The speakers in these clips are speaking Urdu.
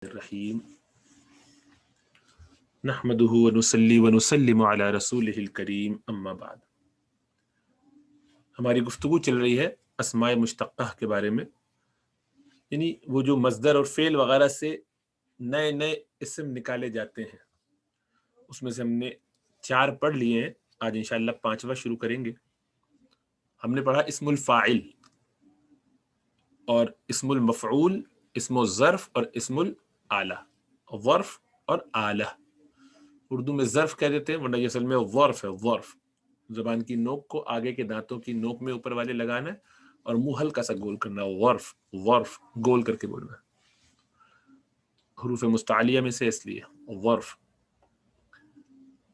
الرحیم نحمدہ ونصلی ونسلم علی رسولہ الکریم اما بعد۔ ہماری گفتگو چل رہی ہے اسماء مشتقہ کے بارے میں، یعنی وہ جو مصدر اور فعل وغیرہ سے نئے نئے اسم نکالے جاتے ہیں، اس میں سے ہم نے 4 پڑھ لیے ہیں، آج انشاءاللہ 5واں شروع کریں گے۔ ہم نے پڑھا اسم الفاعل اور اسم المفعول، اسم الظرف اور اسم الآلہ، ظرف اور آلہ۔ اردو میں ظرف کہہ دیتے ہیں ورنہ یہ اصل میں ظرف ہے۔ ظرف زبان کی نوک کو آگے کے دانتوں کی نوک میں اوپر والے لگانا ہے اور منہ ہلکا سا گول کرنا ہے، ظرف ظرف گول کر کے بولنا ہے، حروف مستعلیہ میں سے، اس لیے ظرف۔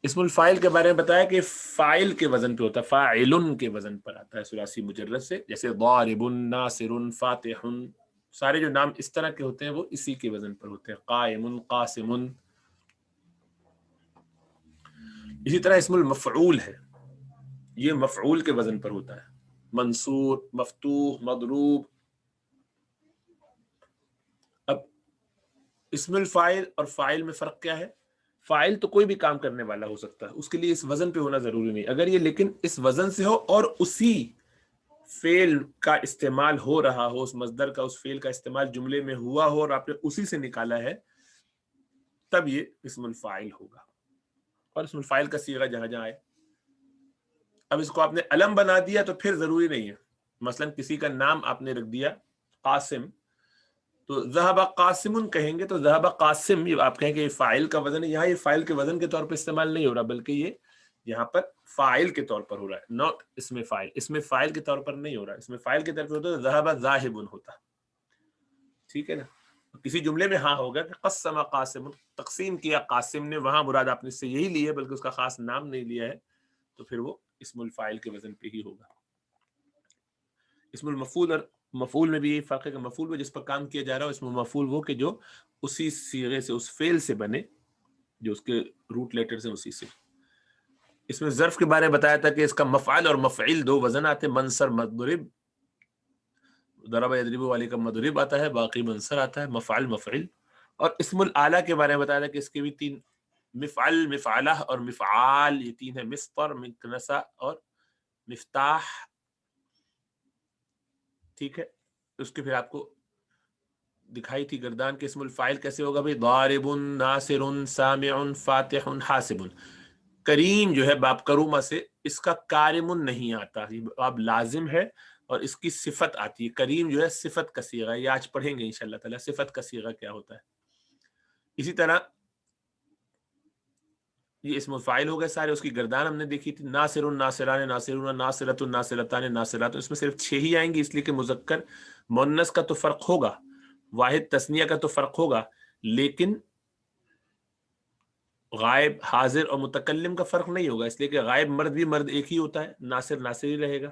اسم الفاعل کے بارے میں بتایا کہ فاعل کے وزن پہ ہوتا ہے، فاعل کے وزن پر آتا ہے ثلاثی مجرد سے، جیسے ضارب، ناصر، فاتح، سارے جو نام اس طرح کے ہوتے ہیں وہ اسی کے وزن پر ہوتے ہیں، قائم، قاسم۔ اسی طرح اسم المفعول ہے، یہ مفعول کے وزن پر ہوتا ہے، منصور، مفتوح، مضروب۔ اب اسم الفاعل اور فاعل میں فرق کیا ہے؟ فاعل تو کوئی بھی کام کرنے والا ہو سکتا ہے، اس کے لیے اس وزن پہ ہونا ضروری نہیں، اگر یہ لیکن اس وزن سے ہو اور اسی فعل کا استعمال ہو رہا ہو، اس مصدر کا، اس فعل کا استعمال جملے میں ہوا ہو اور آپ نے اسی سے نکالا ہے، تب یہ اسم الفاعل ہوگا۔ اور اسم الفاعل کا صیغہ جہاں جہاں آئے، اب اس کو آپ نے علم بنا دیا تو پھر ضروری نہیں ہے، مثلا کسی کا نام آپ نے رکھ دیا قاسم، تو ذهب قاسم کہیں گے تو ذهب قاسم، یہ آپ کہیں کہ یہ فاعل کا وزن ہے، یہاں یہ فاعل کے وزن کے طور پر استعمال نہیں ہو رہا، بلکہ یہ یہاں پر فاعل کے طور پر ہو رہا ہے، ناٹ اسم فاعل، اسم فاعل کے طور پر نہیں ہو رہا، اسم فاعل کے طور پر ہوتا ہے ذهب ذاهب ہوتا، ٹھیک ہے نا۔ کسی جملے میں ہاں ہوگا کہ قسم قاسم، تقسیم کیا قاسم نے، وہاں مراد آپ نے اس سے یہی لی ہے، بلکہ اس کا خاص نام نہیں لیا ہے، تو پھر وہ اسم الفاعل کے وزن پہ ہی ہوگا۔ اسم المفعول اور مفعول میں بھی یہی فرق ہے کہ مفعول میں جس پر کام کیا جا رہا ہو، اسم مفعول وہ کہ جو اسی صیغے سے، اس فعل سے بنے، جو اس کے روٹ لیٹر سے اسی سے۔ اس میں ظرف کے بارے میں بتایا تھا کہ اس کا مفعل اور مفعل 2 وزن آتے ہیں، منصر مضرب، ضرب یضرب والی کا مضرب آتا ہے، باقی منصر آتا ہے، مفعل مفعل۔ اور اسم الآلہ کے بارے میں بتایا تھا کہ اس کے بھی 3 مفعل، مفعلہ اور مفعال، یہ 3 ہیں، مصفر، مکنسہ اور مفتاح، ٹھیک ہے۔ اس کے پھر آپ کو دکھائی تھی گردان کے اسم الفاعل کیسے ہوگا بھائی، ضارب، ناصر، سامع، فاتح، حاسب۔ کریم جو ہے باب کرومہ سے، اس کا کارم نہیں آتا، یہ باب لازم ہے اور اس کی صفت آتی ہے۔ کریم جو ہے صفت کا صیغہ ہے، یہ آج پڑھیں گے انشاءاللہ تعالی صفت کا صیغہ کیا ہوتا ہے۔ اسی طرح یہ اسم الفاعل ہو گئے سارے، اس کی گردان ہم نے دیکھی تھی، ناصر، ناصران، ناصرون، ناصرۃ، ناصرتان، ناصرات، اس میں صرف 6 ہی آئیں گی، اس لیے کہ مذکر مؤنث کا تو فرق ہوگا، واحد تثنیہ کا تو فرق ہوگا، لیکن غائب، حاضر اور متکلم کا فرق نہیں ہوگا، اس لیے کہ غائب مرد بھی مرد ایک ہی ہوتا ہے، ناصر ناصر ہی رہے گا،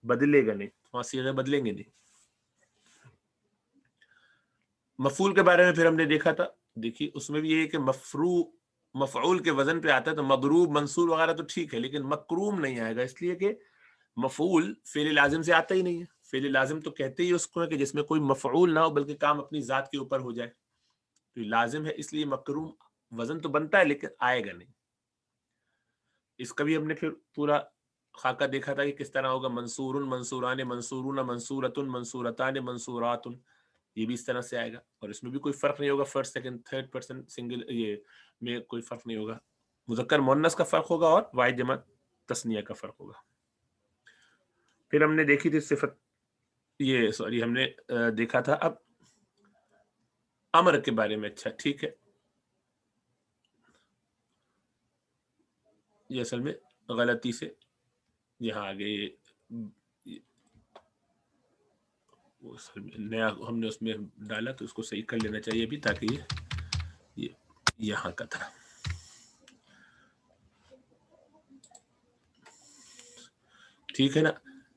بدلے گا نہیں، وہاں صیغے بدلیں گے نہیں۔ مفعول کے بارے میں پھر ہم نے دیکھا تھا، دیکھیے اس میں بھی یہ ہے کہ مفعول کے وزن پہ آتا ہے تو مضروب، منصور وغیرہ تو ٹھیک ہے، لیکن مکروم نہیں آئے گا، اس لیے کہ مفعول فعل لازم سے آتا ہی نہیں ہے، فعل لازم تو کہتے ہی اس کو ہے کہ جس میں کوئی مفعول نہ ہو بلکہ کام اپنی ذات کے اوپر ہو جائے، تو یہ لازم ہے، اس لیے مکروم وزن تو بنتا ہے لیکن آئے گا نہیں۔ اس کا بھی ہم نے پھر پورا خاکہ دیکھا تھا کہ کس طرح ہوگا، منصور، منصوران، منصورون، منصورۃ، منصورتان، منصورات، یہ بھی اس طرح سے آئے گا، اور اس میں بھی کوئی فرق نہیں ہوگا، first second third person single, یہ میں کوئی فرق نہیں ہوگا، مذکر مؤنث کا فرق ہوگا اور واحد جمع تثنیہ کا فرق ہوگا۔ پھر ہم نے دیکھی تھی صفت، یہ سوری ہم نے دیکھا تھا اب امر کے بارے میں، اچھا ٹھیک ہے، یہ اصل میں غلطی سے یہاں آگے نیا ہم نے اس میں ڈالا تو اس کو صحیح کر لینا چاہیے ابھی، تاکہ یہ یہاں کا تھا، ٹھیک ہے نا۔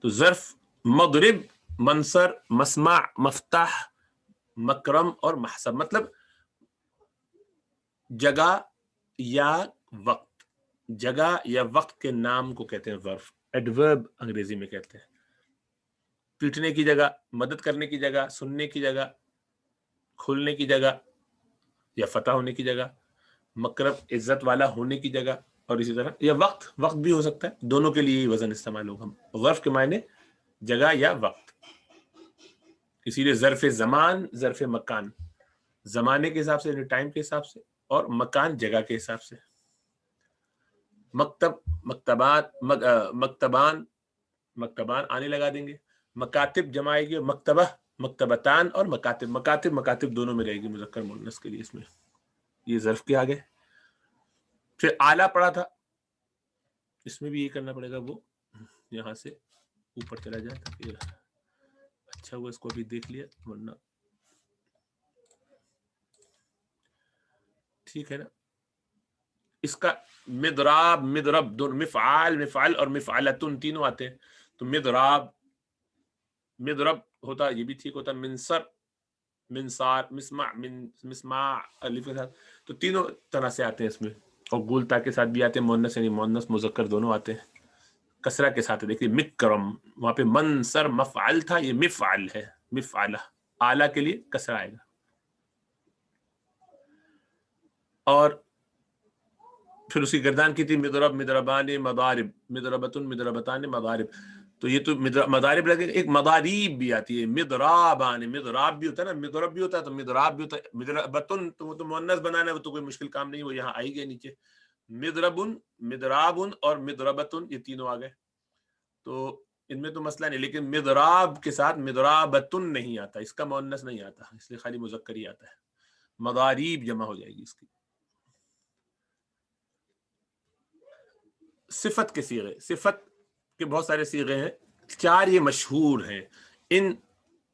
تو ظرف مضرب، منصر، مسمع، مفتاح، مکرم اور محسب، مطلب جگہ یا وقت، جگہ یا وقت کے نام کو کہتے ہیں ظرف، ایڈورب انگریزی میں کہتے ہیں، پیٹنے کی جگہ، مدد کرنے کی جگہ، سننے کی جگہ، کھولنے کی جگہ، یا فتح ہونے کی جگہ، مکرب عزت والا ہونے کی جگہ، اور اسی طرح یا وقت بھی ہو سکتا ہے، دونوں کے لیے وزن استعمال ہوگا. ظرف کے معنی جگہ یا وقت، اسی لیے ظرف زمان، ظرف مکان، زمانے کے حساب سے یعنی ٹائم کے حساب سے، اور مکان جگہ کے حساب سے. مکتب، مکتبان آنے لگا دیں گے. مکاتب جمع آئے گی، مکتبہ، مکتبتان، اور مکاتب دونوں میں رہے گی مذکر مؤنث کے لیے. اس میں یہ ظرف کے آگے. پھر آلہ پڑا تھا، اس میں بھی یہ کرنا پڑے گا، وہ یہاں سے اوپر چلا جائے تاکہ اچھا ہوا اس کو بھی دیکھ لیا، ورنہ ٹھیک ہے نا. اس کا مدراب، مدرب، مفعال اور مفعلتن تینوں آتے ہیں. تو مدراب، مدرب ہوتا، یہ بھی ٹھیک ہوتا. منصر، منصار، مسماع الف کے ساتھ. تو تینوں طرح سے آتے ہیں اس میں. اور گولتا کے ساتھ بھی آتے ہیں، مؤنث یعنی مؤنث مذکر دونوں آتے ہیں. کسرہ کے ساتھ دیکھیے مکرم، وہاں پہ منصر مفعل تھا، یہ مفعل ہے، مفعلہ. اعلیٰ کے لیے کسرہ آئے گا. اور پھر اس کی گردان کی تھی مدرب، مدربان، مضارب، مدربتن، مدربتان، مضارب. تو یہ تو مضارب لگے. ایک مضاریب بھی آتی ہے، مدرابان، مدراب بھی ہوتا ہے نا، مدرب بھی ہوتا ہے تو مدراب بھی ہوتا ہے. مدربتن تو وہ تو مؤنث بنانا ہے، وہ تو کوئی مشکل کام نہیں، وہ یہاں آئی گئے نیچے. مدربن، مدرابن اور مدربتن، یہ تینوں آ گئے. تو ان میں تو مسئلہ نہیں، لیکن مدراب کے ساتھ مدرابتن نہیں آتا، اس کا مؤنث نہیں آتا، اس لیے خالی مذکر ہی آتا ہے. مضاریب جمع ہو جائے گی اس کی. صفت کے صیغے، صفت کے بہت سارے صیغے ہیں، 4 یہ مشہور ہیں. ان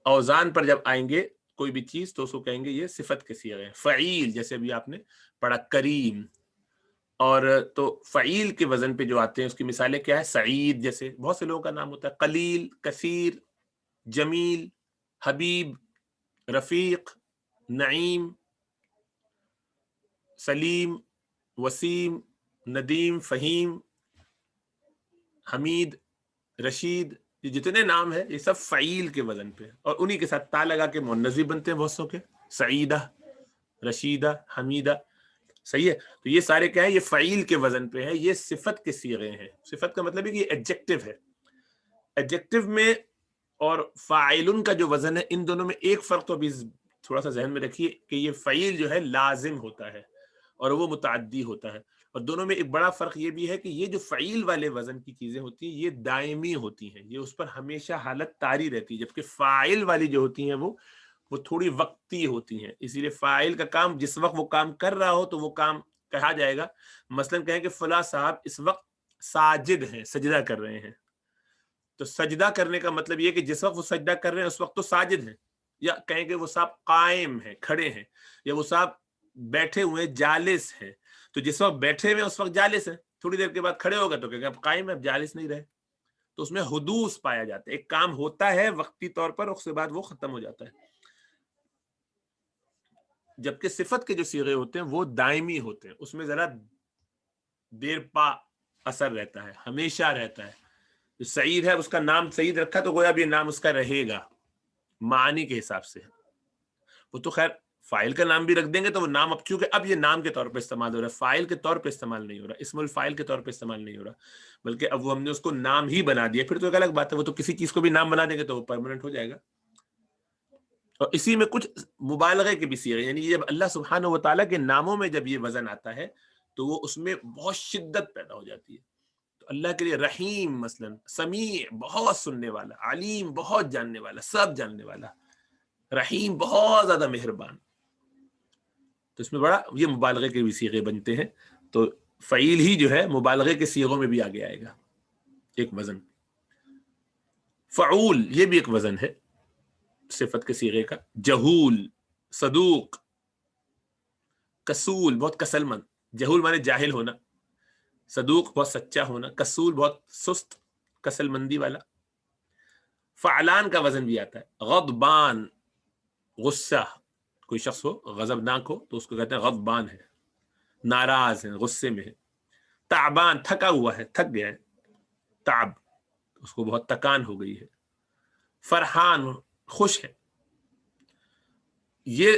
اوزان پر جب آئیں گے کوئی بھی چیز تو اس کو کہیں گے یہ صفت کے صیغے ہیں. فعیل، جیسے بھی آپ نے پڑھا کریم. اور تو فعیل کے وزن پہ جو آتے ہیں اس کی مثالیں کیا ہے؟ سعید، جیسے بہت سے لوگوں کا نام ہوتا ہے. قلیل، کثیر، جمیل، حبیب، رفیق، نعیم، سلیم، وسیم، ندیم، فہیم، حمید، رشید. یہ جتنے نام ہیں یہ سب فعیل کے وزن پہ، اور انہی کے ساتھ تا لگا کے مؤنث بھی بنتے ہیں بہت سو کے. سعیدہ، رشیدہ، حمیدہ. صحیح ہے. تو یہ سارے کیا ہے؟ یہ فعیل کے وزن پہ ہے، یہ صفت کے صیغے ہیں. صفت کا مطلب ہے کہ یہ ایڈجیکٹو ہے. ایڈجیکٹو میں اور فاعلن کا جو وزن ہے، ان دونوں میں ایک فرق تو ابھی تھوڑا سا ذہن میں رکھیے کہ یہ فعیل جو ہے لازم ہوتا ہے اور وہ متعدی ہوتا ہے. اور دونوں میں ایک بڑا فرق یہ بھی ہے کہ یہ جو فعیل والے وزن کی چیزیں ہوتی ہیں یہ دائمی ہوتی ہیں، یہ اس پر ہمیشہ حالت طاری رہتی ہے. جبکہ فاعل والی جو ہوتی ہیں وہ تھوڑی وقتی ہوتی ہیں. اسی لیے فاعل کا کام جس وقت وہ کام کر رہا ہو تو وہ کام کہا جائے گا. مثلا کہیں کہ فلاں صاحب اس وقت ساجد ہیں، سجدہ کر رہے ہیں. تو سجدہ کرنے کا مطلب یہ کہ جس وقت وہ سجدہ کر رہے ہیں اس وقت تو ساجد ہیں. یا کہیں کہ وہ صاحب قائم ہیں، کھڑے ہیں. یا وہ صاحب بیٹھے ہوئے جالس ہیں. تو جس وقت بیٹھے ہوئے اس وقت جالس ہیں، تھوڑی دیر کے بعد کھڑے ہوگا تو کہ اب قائم ہے، اب جالس نہیں رہے. تو اس میں حدوث پایا جاتا ہے. ایک کام ہوتا ہے وقتی طور پر، اس کے بعد وہ ختم ہو جاتا ہے. جبکہ صفت کے جو صیغے ہوتے ہیں وہ دائمی ہوتے ہیں، اس میں ذرا دیر پا اثر رہتا ہے، ہمیشہ رہتا ہے. جو سعید ہے اس کا نام سعید رکھا تو گویا بھی نام اس کا رہے گا معنی کے حساب سے. وہ تو خیر فائل کا نام بھی رکھ دیں گے تو وہ نام اب چونکہ اب یہ نام کے طور پہ استعمال ہو رہا ہے، فائل کے طور پہ استعمال نہیں ہو رہا، اسم الفائل کے طور پہ استعمال نہیں ہو رہا، بلکہ اب وہ ہم نے اس کو نام ہی بنا دیا. پھر تو ایک الگ بات ہے، وہ تو کسی چیز کو بھی نام بنا دیں گے تو وہ پرماننٹ ہو جائے گا. اور اسی میں کچھ مبالغے کے بھی صیغے، یعنی جب اللہ سبحانہ و تعالیٰ کے ناموں میں جب یہ وزن آتا ہے تو وہ اس میں بہت شدت پیدا ہو جاتی ہے. تو اللہ کے لیے رحیم مثلا، سمیع بہت سننے والا، علیم بہت جاننے والا، سب جاننے والا، رحیم بہت زیادہ مہربان. تو اس میں بڑا یہ مبالغے کے بھی صیغے بنتے ہیں. تو فعیل ہی جو ہے مبالغے کے صیغوں میں بھی آگے آئے گا ایک وزن. فعول یہ بھی ایک وزن ہے صفت کے صیغے کا. جہول، صدوق، کسول بہت کسل مند. جہول مانے جاہل ہونا، صدوق بہت سچا ہونا، کسول بہت سست کسل مندی والا. فعلان کا وزن بھی آتا ہے. غضبان، غصہ، کوئی شخص ہو غضبناک ہو تو اس کو کہتے ہیں غضبان ہے، ناراض ہے، غصے میں ہے. تعبان تھکا ہوا ہے، تھک گیا ہے، تعب اس کو بہت تکان ہو گئی ہے. فرحان خوش ہے. یہ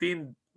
3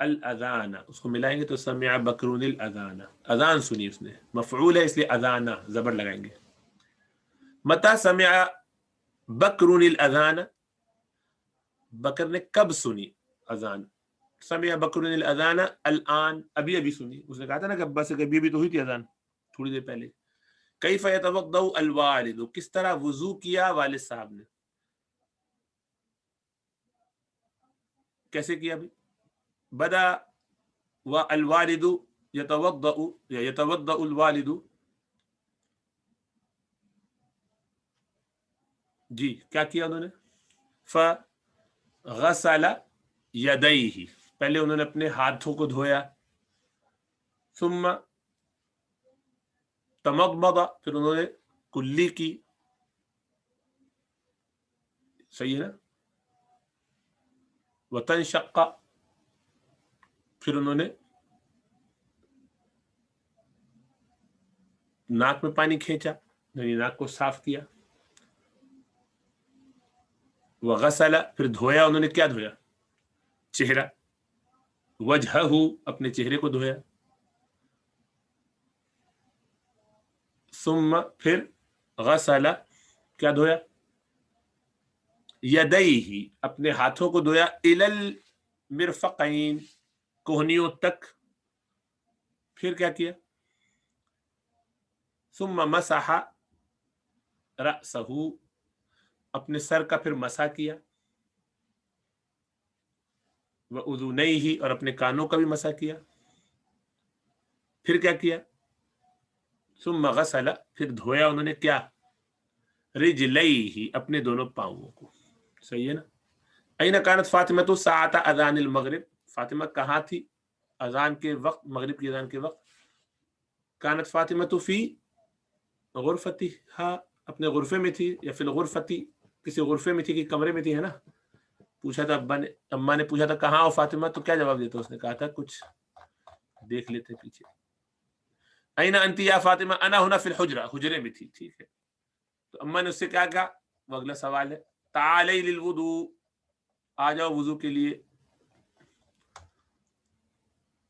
الاذان، اس کو ملائیں گے تو سمع بکرون الاذان، اذان سنی اس نے، مفعول ہے اس لیے اذان زبر لگائیں گے. متى سمع بکرون الاذان، بکر نے کب سنی اذان؟ سمع بکرون الاذان الان، ابھی ابھی سنی. اس نے کہا تھا نا کہ ابا سے کبھی ابھی تو ہوئی تھی اذان تھوڑی دیر پہلے. کیف یتوضا الوالد، کس طرح وضو کیا والد صاحب نے، کیسے کیا بھی؟ بدا والوالد یتوضا، یتوضا الوالد، جی کیا کیا انہوں نے؟ فغسل یدیہ، پہلے انہوں نے اپنے ہاتھوں کو دھویا. ثم تمضمض، پھر انہوں نے کلی کی، صحیح ہے نا. وتنشق، پھر انہوں نے ناک میں پانی کھینچا، یعنی ناک کو صاف کیا. وغسل، پھر دھویا انہوں نے، کیا دھویا؟ چہرہ. وجہہ، اپنے چہرے کو دھویا. ثم، پھر غسل، کیا دھویا؟ یدیہ، اپنے ہاتھوں کو دھویا. الی المرفقین، کوہنیوں تک. پھر کیا کیا؟ ثم مسح رأسہ، اپنے سر کا پھر مسح کیا. وأذنیہ، اور اپنے کانوں کا بھی مسح کیا. پھر کیا کیا؟ ثم غسل، پھر دھویا انہوں نے، کیا؟ رجلیہ، اپنے دونوں پاؤں کو. صحیح ہے نا. این کانت فاطمہ ساعۃ اذان المغرب، فاطمہ کہاں تھی اذان کے وقت، مغرب کی اذان کے وقت؟ کانت فاطمہ فی غرفتہا، اپنے غرفے میں تھی، یا فی الغرفتی، کسی غرفے میں تھی کہ کمرے میں تھی، ہے نا. پوچھا تھا ابا نے، اماں نے پوچھا تھا کہاں ہو فاطمہ، تو کیا جواب دیتا؟ اس نے کہا تھا کچھ دیکھ لیتے پیچھے. این انت یا فاطمہ، انا ہونا فی الحجرہ، حجرے میں تھی. ٹھیک ہے. تو اماں نے اس سے کیا کہا؟ وہ اگلا سوال ہے. تعالی للوضوء، آ جاؤ وضو کے لیے.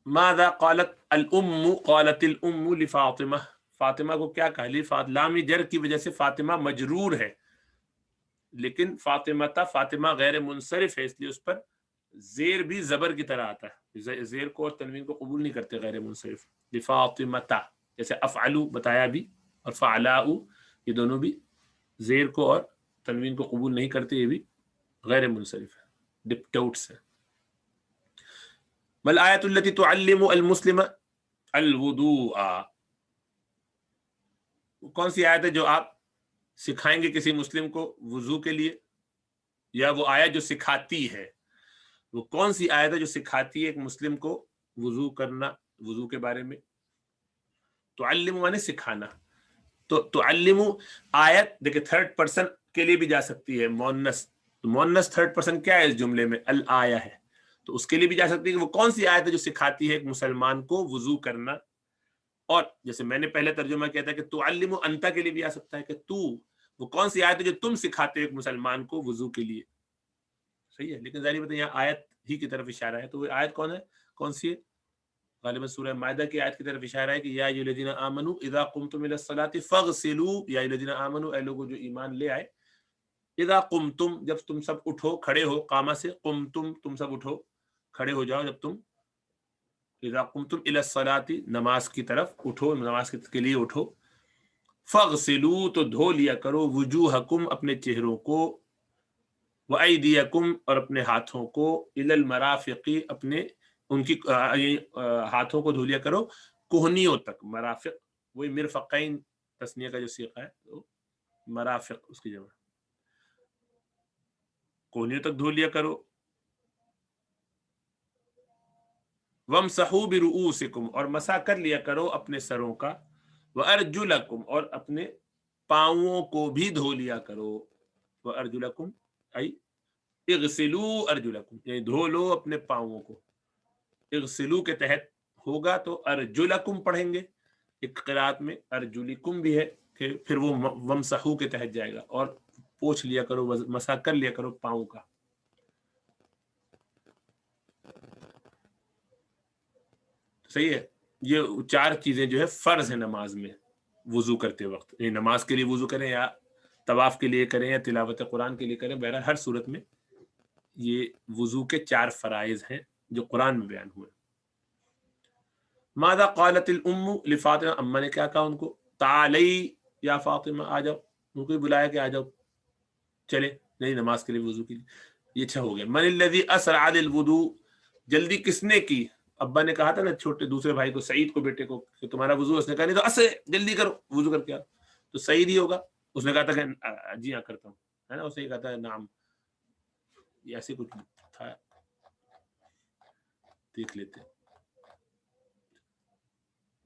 ماذا قالت الام، قالت الام لفاطمہ، فاطمہ کو کیا کہا؟ لامی جر کی وجہ سے فاطمہ مجرور ہے، لیکن فاطمہ فاطمہ غیر منصرف ہے، اس لیے اس پر زیر بھی زبر کی طرح آتا ہے. زیر کو اور تنوین کو قبول نہیں کرتے غیر منصرف. لفاطمہ، جیسے افعلو بتایا بھی، اور فعلاؤ، یہ دونوں بھی زیر کو اور تنوین کو قبول نہیں کرتے، یہ بھی غیر منصرف ہے، ڈپٹوٹس ہے. والآیت التي تعلم المسلم الوضوء، کون سی آیت ہے جو آپ سکھائیں گے کسی مسلم کو وضو کے لیے، یا وہ آیت جو سکھاتی ہے، وہ کون سی آیت ہے جو سکھاتی ہے ایک مسلم کو وضو کرنا، وضو کے بارے میں؟ تعلم مانے سکھانا. تو تعلم آیت دیکھیں تھرڈ پرسن کے لیے بھی جا سکتی ہے، مؤنث. تو مؤنث تھرڈ پرسن کیا ہے اس جملے میں؟ الآیہ ہے. تو اس کے لیے بھی جا سکتی ہے کہ وہ کون سی آیت ہے جو سکھاتی ہے ایک مسلمان کو وضو کرنا. اور جیسے میں نے پہلے ترجمہ کیا تھا کہ تعلم انتا کے لیے بھی آ سکتا ہے کہ تو، وہ کون سی آیت ہے جو تم سکھاتے ہو ایک مسلمان کو وضو کے لیے. صحیح ہے. لیکن ظاہر بات ہے یہاں آیت ہی کی طرف اشارہ ہے. تو وہ آیت کون ہے، کون سی ہے؟ غالباً سورہ مائدہ کی آیت کی طرف اشارہ ہے کہ یا ایھا الذین آمنوا اذا قمتم الی الصلاۃ فاغسلوا، یا ایھا الذین آمنوا، اے لوگوں جو ایمان لے آئے، اذا قمتم، جب تم سب اٹھو، کھڑے ہو، قامہ سے قمتم، تم سب اٹھو، کھڑے ہو جاؤ جب تم، اذا قمتم الی الصلاۃ، نماز کی طرف اٹھو، نماز کے لیے اٹھو. فاغسلوا، تو دھو لیا کرو، وجوہکم، اپنے چہروں کو، وایدیکم، اور اپنے ہاتھوں کو، الی المرافق، اپنے ان کی ہاتھوں کو دھو لیا کرو کوہنیوں تک. مرافق وہی مرفقین تسنیہ کا جو صیغہ ہے، تو مرافق اس کی جمع، کوہنیوں تک دھو لیا کرو. وامسحوا برؤوسکم، اور مسح کر لیا کرو اپنے سروں کا. وارجلکم، اور اپنے پاؤں کو بھی دھو لیا کرو. وارجلکم ای اغسلوا ارجلکم، یعنی دھو لو اپنے پاؤں کو. اغسلو کے تحت ہوگا تو ارجلکم پڑھیں گے، ایک قرات میں ارجلکم بھی ہے کہ پھر وہ ومسحو کے تحت جائے گا. اور پوچھ لیا کرو، مسح کر لیا کرو پاؤں کا. صحیح ہے. یہ 4 چیزیں جو ہے فرض ہیں نماز میں وضو کرتے وقت. یعنی نماز کے لیے وضو کریں یا طواف کے لیے کریں یا تلاوت قرآن کے لیے کریں، بہرحال ہر صورت میں یہ وضو کے 4 فرائض ہیں جو قرآن میں بیان ہوئے. ماذا قالت الام لفاطمہ، اما نے کیا کہا ان کو، تعالی یا فاطمہ، آ جاؤ. ان کو بلایا کہ آ جاؤ چلے، نہیں نماز کے لیے وضو کے لیے. یہ 6 ہو گئے. من الذی اسرع للوضوء، جلدی کس نے کی. ابا نے کہا تھا نا چھوٹے دوسرے بھائی کو، سعید کو، بیٹے کو کہ تمہارا وضو، اس نے کہا نہیں تو اسے جلدی کرو وضو کر کے آؤ، تو سعید ہی ہوگا. اس نے کہا تھا کہ جی ہاں کرتا ہوں، ہے نا. اسے کہا تھا نام، یہ ایسے کچھ تھا، دیکھ لیتے.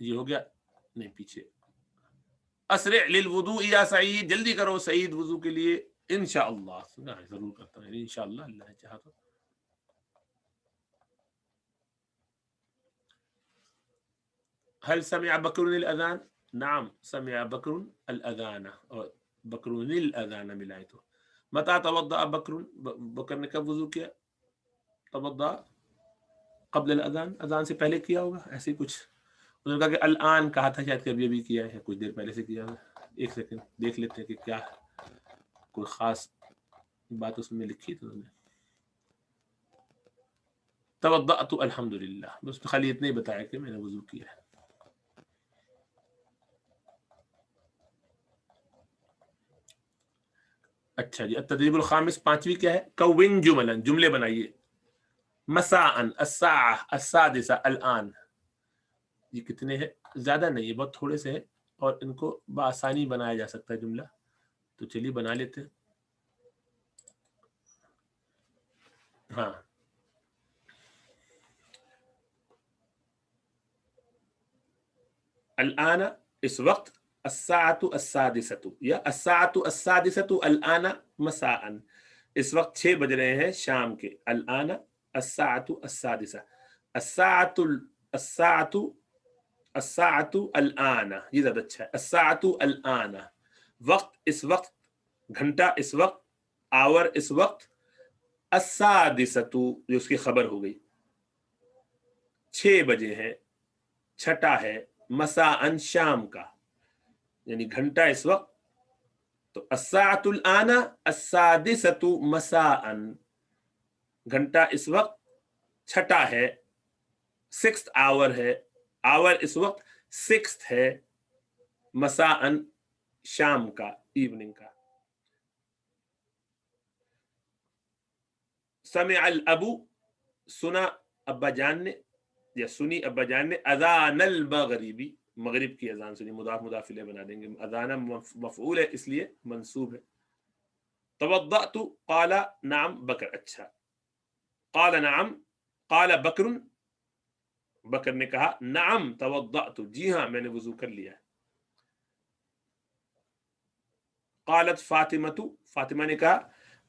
یہ ہو گیا نہیں پیچھے. اسرع للوضوء یا سعید، جلدی کرو سعید وضو کے لیے. انشاءاللہ، ضرور کرتا ہوں انشاءاللہ، اللہ نے چاہا تو. هل سمع بکر الاذان؟ نعم سمع بکر الاذان، اور بکر الاذان ملائے تو. متى توضأ بکر، بکر نے کب وضو کیا. توضأ قبل الاذان، اذان سے پہلے کیا ہوگا، ایسے ہی کچھ. انہوں نے کہا کہ الان کہا تھا، شاید کہ ابھی ابھی کیا ہے، کچھ دیر پہلے سے کیا ہے. ایک سیکنڈ دیکھ لیتے ہیں کہ کیا کوئی خاص بات اس میں لکھی تو انہوں نے. توضأت الحمدللہ، بس خالی اتنے ہی بتایا کہ میں نے وضو کیا ہے. اچھا جی. التدریب الخامس، 5ویں کیا ہے، کون جملا، جملے بنائیے. مساء، الساعة السادسة الآن. یہ کتنے ہیں، زیادہ نہیں ہے، بہت تھوڑے سے ہیں، اور ان کو بآسانی بنایا جا سکتا ہے جملہ. تو چلیے بنا لیتے ہیں. ہاں الآن اس وقت، الساعة السادسة یا الساعة السادسة الآن مساء، اس وقت 6 بج رہے ہیں شام کے. الآن الساعة السادسة، الساعة الآن، یہ زیادہ اچھا ہے. الساعة الآن، وقت اس وقت، گھنٹہ اس وقت، آور اس وقت. السادسة جو اس کی خبر ہو گئی، 6 بجے ہیں، چھٹا ہے. مساء شام کا، یعنی گھنٹہ اس وقت. تو الساعة الآن السادسة مساء، گھنٹہ اس وقت، چھٹا ہے، 6th آور ہے، آور اس وقت 6th ہے. مساء شام کا، ایوننگ کا. سمع الابو، سنا ابا جان نے یا سنی ابا جان نے، اذان المغربی، مغرب کی اذان سنی. مضاف مضاف الیہ بنا دیں گے، اذان مفعول ہے اس لیے منصوب ہے. توضأت، قال نعم بکر، اچھا. قال نعم، قال بکر، بکر نے کہا نعم توضأت، جی ہاں میں نے وضو کر لیا. قالت فاطمہ، فاطمہ نے کہا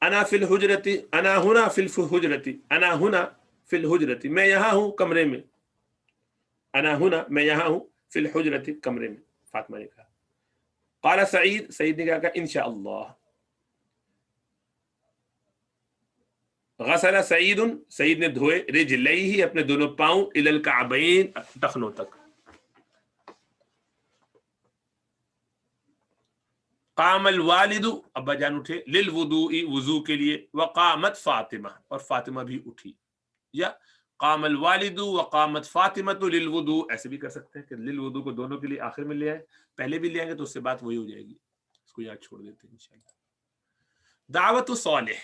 انا فی الحجرۃ، انا ہنا فی الحجرۃ، انا ہنا فی الحجرۃ، میں یہاں ہوں کمرے میں. انا ہنا، میں یہاں ہوں، فی الحجرۃ، کمرے میں، فاطمہ نے کہا. قال سعید، سعید نے کہا انشاءاللہ. غسل سعید، سعید نے دھوئے، رجلیہ، اپنے دونوں پاؤں، الی الکعبین، ٹخنوں تک. قام الوالد، ابا جان اٹھے، للوضوء، وضو کے لیے. وقامت فاطمہ، اور فاطمہ بھی اٹھی. یا قام الوالد وقامت فاطمہ للوضوء، ایسے بھی کر سکتے ہیں کہ للوضوء کو دونوں کے لیے آخر میں لے آئے. پہلے بھی لے آئیں گے تو اس سے بات وہی ہو جائے گی، اس کو یاد چھوڑ دیتے ہیں انشاءاللہ. دعوت صالح،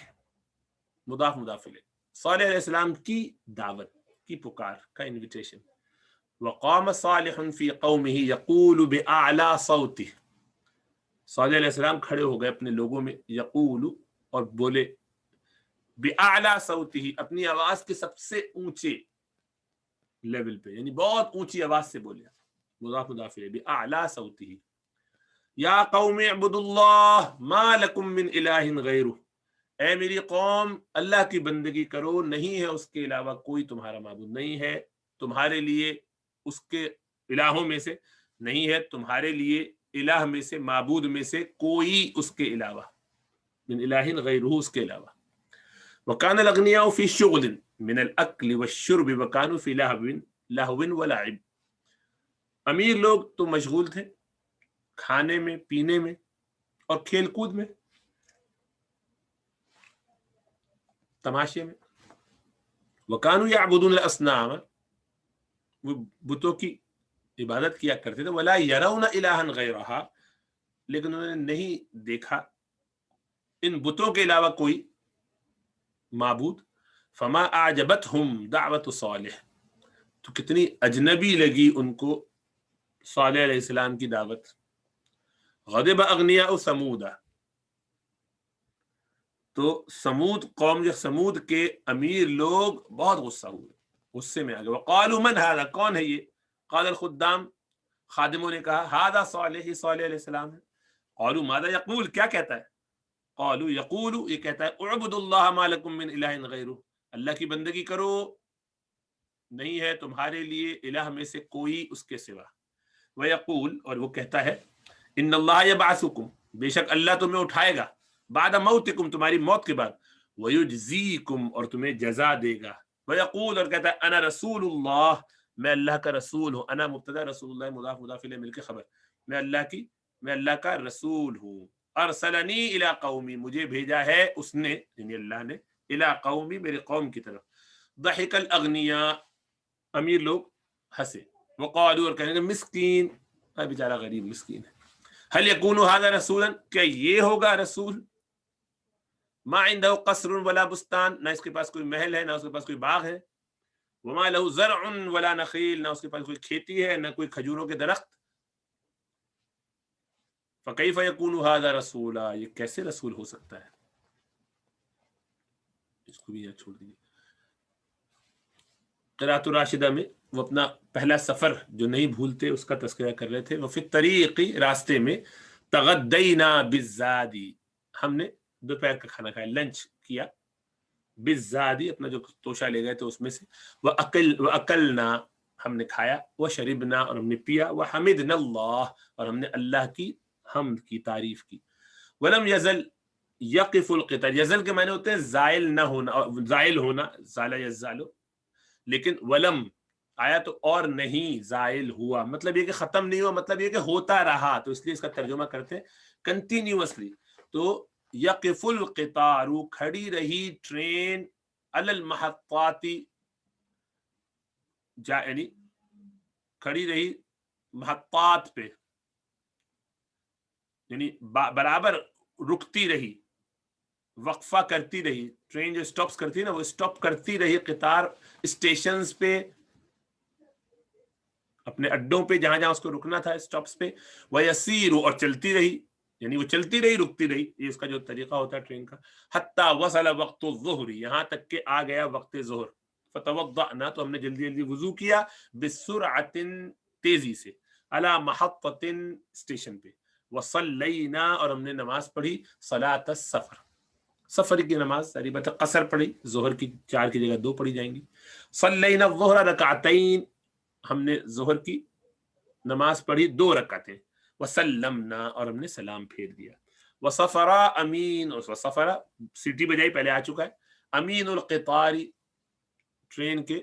مضاف مضاف الیہ، صالح علیہ السلام کی دعوت کی پکار کا انویٹیشن. وقام صالح فی قومہ یقول باعلی صوتہ، صالح علیہ السلام کھڑے ہو گئے اپنے لوگوں میں، یقول، اور بولے، باعلی صوتہ، اپنی آواز کے سب سے اونچے لیول پہ، یعنی بہت اونچی آواز سے بولے. مضاف مضاف الیہ، باعلی صوتہ. یا قوم اعبدوا اللہ ما لکم من الہ غیرہ، اے میری قوم اللہ کی بندگی کرو، نہیں ہے اس کے علاوہ کوئی تمہارا معبود، نہیں ہے تمہارے لیے اس کے الہوں میں سے، نہیں ہے تمہارے لیے الہ میں سے، معبود میں سے کوئی اس کے علاوہ، من الہ غیرہ، اس کے علاوہ. وکان الاغنیاء فی شغل من الاکل والشرب وکانوا فی لہو لہو ولعب، امیر لوگ تو مشغول تھے کھانے میں، پینے میں اور کھیل کود میں، تماشے میں. وکانوا یعبدون الاصنام، وہ بتوں کی عبادت کیا کرتے تھے. ولا یرون الہا غیرہا، لیکن انہوں نے نہیں دیکھا ان بتوں کے علاوہ کوئی معبود. فما اعجبتہم دعوت صالح، تو کتنی اجنبی لگی ان کو صالح علیہ السلام کی دعوت. غضب اغنیاء ثمود، تو سمود قوم جو سمود کے امیر لوگ بہت غصہ ہوئے، غصے میں آ گئے. وقالوا من هذا، کون ہے یہ؟ قال الخدام، خادموں نے کہا هذا صالح، یہ صالح علیہ السلام ہے. قالوا ماذا یقول، کیا کہتا ہے؟ قالوا یقول، یہ کہتا ہے اعبدوا اللہ ما لکم من الہ غیرہ، اللہ کی بندگی کرو، نہیں ہے تمہارے لیے الہ میں سے کوئی اس کے سوا. ویقول، اور وہ کہتا ہے ان اللہ یبعثکم، بے شک اللہ تمہیں اٹھائے گا، بعد موتکم، تمہاری موت کے بعد، ویجزیکم، اور تمہیں جزا دے گا. ویقول، اور کہتا ہے انا رسول اللہ، میں اللہ کا رسول ہوں. انا مبتدا، رسول اللہ مضاف مضاف الیہ مل کے خبر، میں اللہ کا رسول ہوں. ارسلنی الی قومی، مجھے بھیجا ہے اس نے، یعنی اللہ نے، الی قومی، میرے قوم کی طرف. ضحک الاغنیاء، امیر لوگ ہنسے. وقالوا، اور کہنے مسکین، بیچارہ غریب مسکین ہے. هل يكون هذا رسولا، کیا یہ ہوگا رسول؟ ما عنده قصر ولا بستان، نہ اس کے پاس کوئی محل ہے، نہ اس کے پاس کوئی باغ ہے. وما له زرع ولا نخیل، نہ اس کے پاس کوئی کھیتی ہے، نہ کوئی کھجوروں کے درخت. فكيف يكون هذا رسولا، یہ کیسے رسول ہو سکتا ہے؟ اس کو بھی چھوڑ دیجیے. قرأت الراشدہ میں وہ اپنا پہلا سفر جو نہیں بھولتے اس کا تذکرہ کر رہے تھے. وفی الطریق، راستے میں، تغدینا بالزادی، ہم نے دوپہر کا کھانا کھایا، لنچ کیا، بالزادی، اپنا جو توشہ لے گئے تھے اس میں سے. وَأَكَلْنَا، ہم نے کھایا، وَشَرِبْنَا، اور ہم نے پیا، وَحَمِدْنَا اللَّهَ، اور ہم نے اللہ کی حمد کی، تعریف کی. وَلَمْ يَزَلْ يَقِفُ الْقِطَارِ، یزل کے معنی ہوتے ہیں زائل نہ ہونا، زائل ہونا، زال یزالو. لیکن ولم آیا تو اور نہیں زائل ہوا، مطلب یہ کہ ختم نہیں ہوا، مطلب یہ کہ ہوتا رہا، تو اس لیے اس کا ترجمہ کرتے ہیں کنٹینیوسلی. تو یقف القطار، کھڑی رہی ٹرین، علی المحطات، یعنی کھڑی رہی محطات پہ، یعنی برابر رکتی رہی، وقفہ کرتی رہی. ٹرین جو سٹاپس کرتی ہے نا، وہ سٹاپ کرتی رہی قطار اسٹیشنز پہ، اپنے اڈوں پہ جہاں جہاں اس کو رکنا تھا سٹاپس پہ. وَيَسِيرُ، اور چلتی رہی، یعنی وہ چلتی رہی رکتی رہی، یہ اس کا جو طریقہ ہوتا ہے ٹرین کا. حتیٰ وصل وقت الظہر، یہاں تک کہ آ گیا وقت ظہر. فتوضأنا، تو ہم نے جلدی جلدی وضو کیا، بسرعت، تیزی سے، علی محطۃ، اسٹیشن پہ. وصلینا، اور ہم نے نماز پڑھی، صلاۃ السفر، سفر کی نماز، ساری بات قصر پڑھی، ظہر کی 4 کی جگہ 2 پڑھی جائیں گی. صلینا الظہر رکعتین، ہم نے ظہر کی نماز پڑھی 2 رکعتیں. وسلمنا، اور ہم نے سلام پھیر دیا. وصفرا امین، وصفرا سیٹی بجائی، پہلے آ چکا ہے. امین القطار، ٹرین کے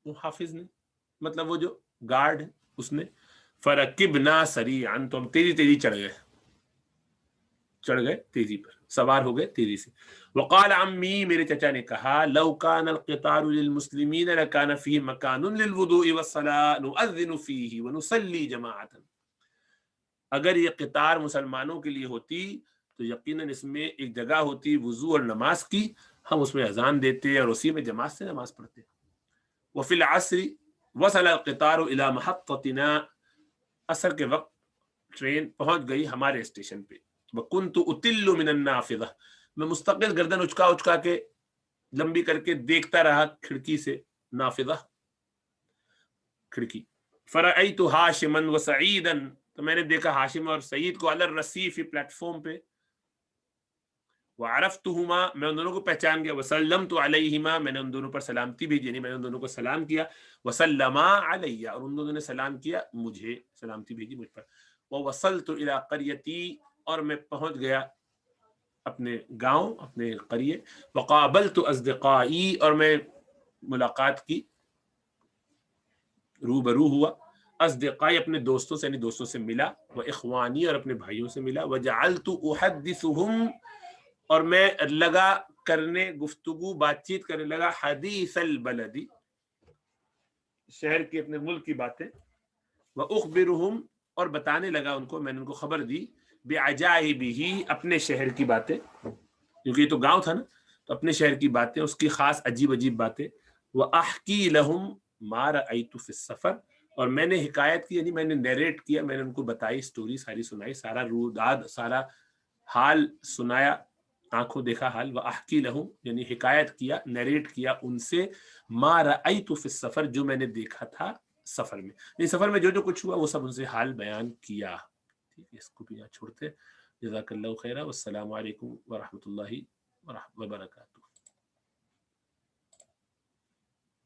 محافظ نے، مطلب وہ جو گارڈ ہے اس نے. فرکبنا سریعا، تو ہم تیزی تیزی چڑھ گئے تیزی پر، سوار ہو گئے تیزی سے. وقال عمی، میرے چچا نے کہا، لو کان القطار للمسلمین لکان فیہ مکان للوضوء والصلاة نؤذن فیہ ونصلی جماعتا. اگر یہ قطار مسلمانوں کے لیے ہوتی تو یقیناً اس میں ایک جگہ ہوتی وضو اور نماز کی، ہم اس میں اذان دیتے اور اسی میں جماعت سے نماز پڑھتے. وفی العصر وصل القطار الی محطتنا، عصر کے وقت ٹرین پہنچ گئی ہمارے اسٹیشن پہ. وَكُنْتُ أُطِلُّ مِنَ النَّافِذَةِ، میں مستقل گردن اچکا کے لمبی کر کے دیکھتا رہا کھڑکی سے، نافذہ کھڑکی. فَرَأَيْتُ هَاشِمًا وَسَعِيدًا، تو میں نے دیکھا ہاشم اور سعید کو، علی الرصیف، پلیٹ فارم پہ. وَعَرَفْتُهُمَا، میں ان دونوں کو پہچان گیا. وَسَلَّمْتُ عَلَيْهِمَا، میں نے ان دونوں پر سلامتی بھیجی، یعنی میں نے ان دونوں کو سلام کیا. وَسَلَّمَا عَلَيَّ، اور ان دونوں نے سلام کیا مجھے، سلامتی بھیجی مجھ پر. وَوَصَلْتُ إِلَىٰ قَرْيَتِي، اور میں پہنچ گیا اپنے گاؤں، اپنے قریے. وقابلت اصدقائی، اور میں ملاقات کی روبرو ہوا، اصدقائی اپنے دوستوں سے یعنی دوستوں سے ملا، و اخوانی اور اپنے بھائیوں سے ملا، وجعلت احدثهم اور میں لگا کرنے گفتگو بات چیت کرنے لگا، حدیث البلدی شہر کی اپنے ملک کی باتیں، واخبرهم اور بتانے لگا ان کو، میں نے ان کو خبر دی، بعجائبہ اپنے شہر کی باتیں، کیونکہ یہ تو گاؤں تھا نا، تو اپنے شہر کی باتیں، اس کی خاص عجیب عجیب باتیں، وَأَحْكِي لَهُمْ مَا رَأَيْتُ فِي السَّفَرِ اور میں نے حکایت کی یعنی میں نے نیریٹ کیا، میں نے ان کو بتائی، سٹوری ساری سنائی، سارا روداد سارا حال سنایا، آنکھوں دیکھا حال، وَأَحْكِي لَهُمْ یعنی حکایت کیا، نیریٹ کیا ان سے، مَا رَأَيْتُ فِي السَّفَرِ جو میں نے دیکھا تھا سفر میں، یعنی سفر میں جو جو کچھ ہوا وہ سب ان سے حال بیان کیا. ٹھیک ہے، اس کو بھی یہاں چھوڑتے. جزاک اللہ خیرہ، والسلام علیکم ورحمۃ اللہ وبرکاتہ.